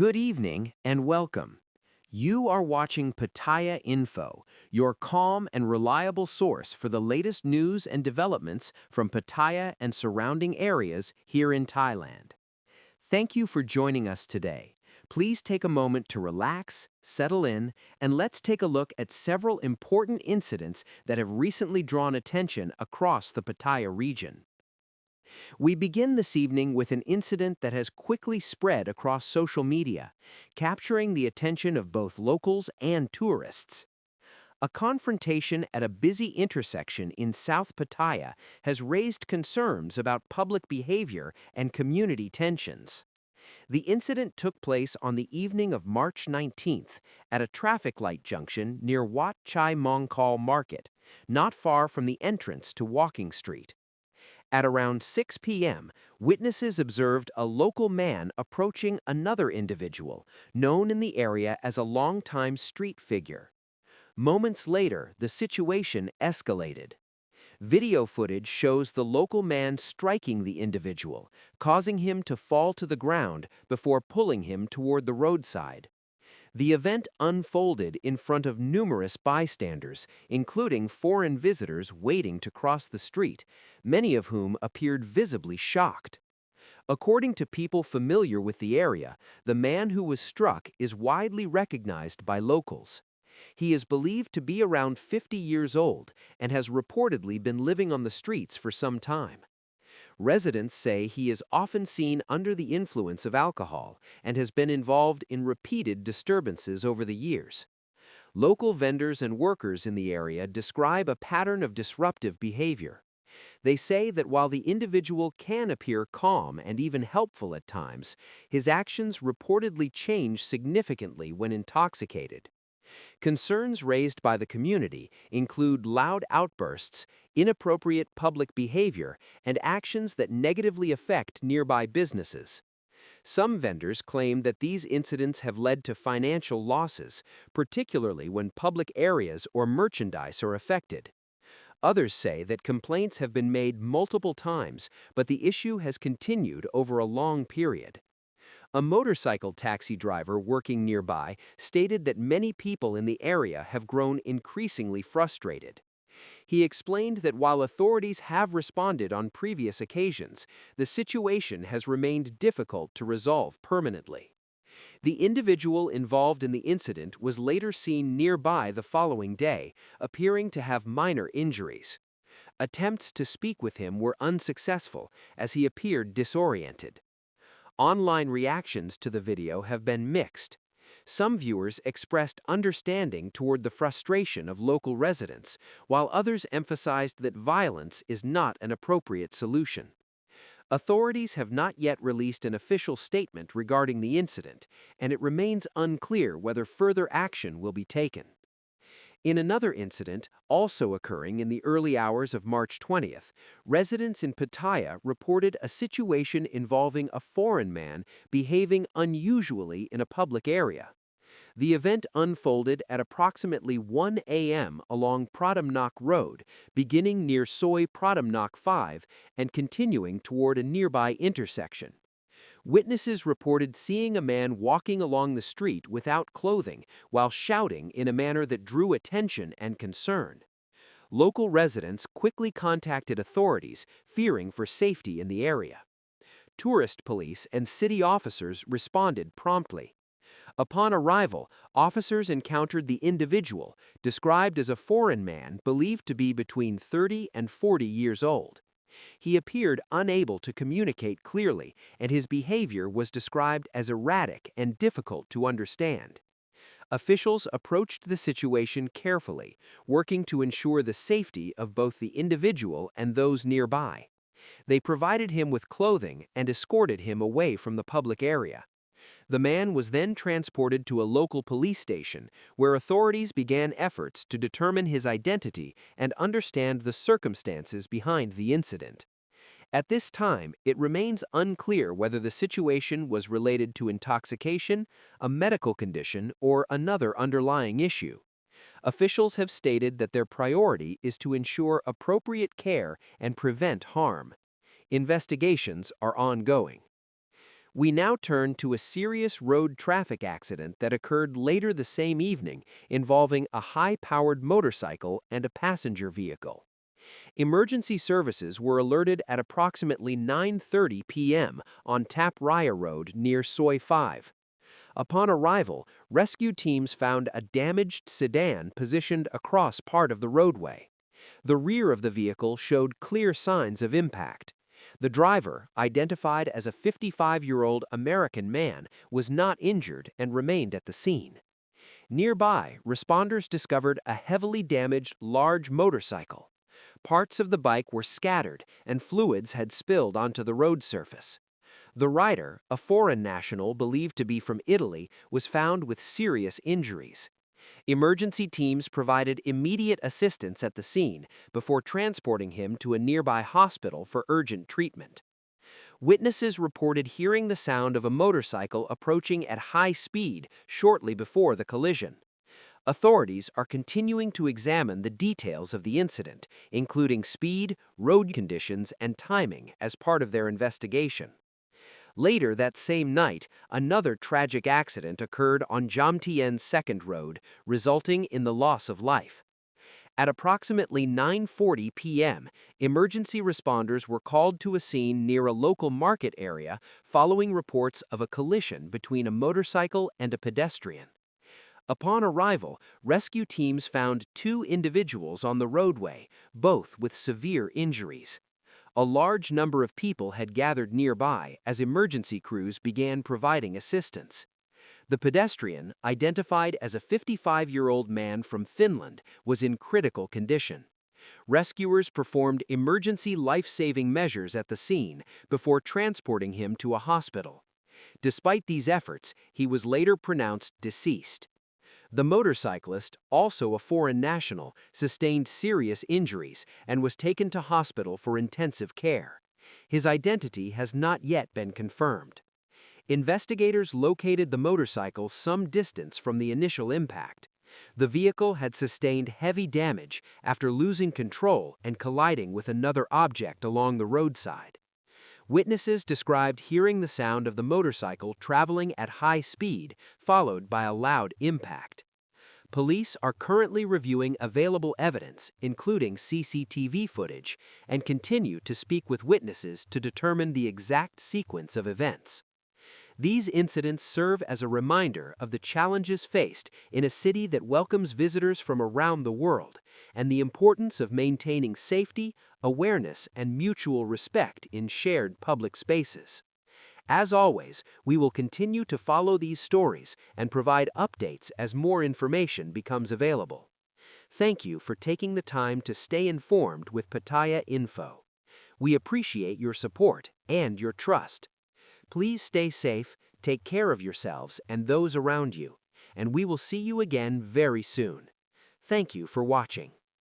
Good evening and welcome. You are watching Pattaya Info, your calm and reliable source for the latest news and developments from Pattaya and surrounding areas here in Thailand. Thank you for joining us today. Please take a moment to relax, settle in, and let's take a look at several important incidents that have recently drawn attention across the Pattaya region. We begin this evening with an incident that has quickly spread across social media, capturing the attention of both locals and tourists. A confrontation at a busy intersection in South Pattaya has raised concerns about public behavior and community tensions. The incident took place on the evening of March 19th at a traffic light junction near Wat Chai Mongkal Market, not far from the entrance to Walking Street. At around 6 p.m., witnesses observed a local man approaching another individual, known in the area as a longtime street figure. Moments later, the situation escalated. Video footage shows the local man striking the individual, causing him to fall to the ground before pulling him toward the roadside. The event unfolded in front of numerous bystanders, including foreign visitors waiting to cross the street, many of whom appeared visibly shocked. According to people familiar with the area, the man who was struck is widely recognized by locals. He is believed to be around 50 years old and has reportedly been living on the streets for some time. Residents say he is often seen under the influence of alcohol and has been involved in repeated disturbances over the years. Local vendors and workers in the area describe a pattern of disruptive behavior. They say that while the individual can appear calm and even helpful at times, his actions reportedly change significantly when intoxicated. Concerns raised by the community include loud outbursts, inappropriate public behavior, and actions that negatively affect nearby businesses. Some vendors claim that these incidents have led to financial losses, particularly when public areas or merchandise are affected. Others say that complaints have been made multiple times, but the issue has continued over a long period. A motorcycle taxi driver working nearby stated that many people in the area have grown increasingly frustrated. He explained that while authorities have responded on previous occasions, the situation has remained difficult to resolve permanently. The individual involved in the incident was later seen nearby the following day, appearing to have minor injuries. Attempts to speak with him were unsuccessful as he appeared disoriented. Online reactions to the video have been mixed. Some viewers expressed understanding toward the frustration of local residents, while others emphasized that violence is not an appropriate solution. Authorities have not yet released an official statement regarding the incident, and it remains unclear whether further action will be taken. In another incident, also occurring in the early hours of March 20th, residents in Pattaya reported a situation involving a foreign man behaving unusually in a public area. The event unfolded at approximately 1 a.m. along Pradamnak Road, beginning near Soi Pradamnak 5 and continuing toward a nearby intersection. Witnesses reported seeing a man walking along the street without clothing while shouting in a manner that drew attention and concern. Local residents quickly contacted authorities, fearing for safety in the area. Tourist police and city officers responded promptly. Upon arrival, officers encountered the individual, described as a foreign man believed to be between 30 and 40 years old. He appeared unable to communicate clearly, and his behavior was described as erratic and difficult to understand. Officials approached the situation carefully, working to ensure the safety of both the individual and those nearby. They provided him with clothing and escorted him away from the public area. The man was then transported to a local police station, where authorities began efforts to determine his identity and understand the circumstances behind the incident. At this time, it remains unclear whether the situation was related to intoxication, a medical condition, or another underlying issue. Officials have stated that their priority is to ensure appropriate care and prevent harm. Investigations are ongoing. We now turn to a serious road traffic accident that occurred later the same evening involving a high-powered motorcycle and a passenger vehicle. Emergency services were alerted at approximately 9:30 p.m. on Tap Raya Road near Soi 5. Upon arrival, rescue teams found a damaged sedan positioned across part of the roadway. The rear of the vehicle showed clear signs of impact. The driver, identified as a 55-year-old American man, was not injured and remained at the scene. Nearby, responders discovered a heavily damaged large motorcycle. Parts of the bike were scattered and fluids had spilled onto the road surface. The rider, a foreign national believed to be from Italy, was found with serious injuries. Emergency teams provided immediate assistance at the scene before transporting him to a nearby hospital for urgent treatment. Witnesses reported hearing the sound of a motorcycle approaching at high speed shortly before the collision. Authorities are continuing to examine the details of the incident, including speed, road conditions, and timing, as part of their investigation. Later that same night, another tragic accident occurred on Jamtien Second Road, resulting in the loss of life. At approximately 9:40 p.m., emergency responders were called to a scene near a local market area following reports of a collision between a motorcycle and a pedestrian. Upon arrival, rescue teams found two individuals on the roadway, both with severe injuries. A large number of people had gathered nearby as emergency crews began providing assistance. The pedestrian, identified as a 55-year-old man from Finland, was in critical condition. Rescuers performed emergency life-saving measures at the scene before transporting him to a hospital. Despite these efforts, he was later pronounced deceased. The motorcyclist, also a foreign national, sustained serious injuries and was taken to hospital for intensive care. His identity has not yet been confirmed. Investigators located the motorcycle some distance from the initial impact. The vehicle had sustained heavy damage after losing control and colliding with another object along the roadside. Witnesses described hearing the sound of the motorcycle traveling at high speed, followed by a loud impact. Police are currently reviewing available evidence, including CCTV footage, and continue to speak with witnesses to determine the exact sequence of events. These incidents serve as a reminder of the challenges faced in a city that welcomes visitors from around the world, and the importance of maintaining safety, awareness, and mutual respect in shared public spaces. As always, we will continue to follow these stories and provide updates as more information becomes available. Thank you for taking the time to stay informed with Pattaya Info. We appreciate your support and your trust. Please stay safe, take care of yourselves and those around you, and we will see you again very soon. Thank you for watching.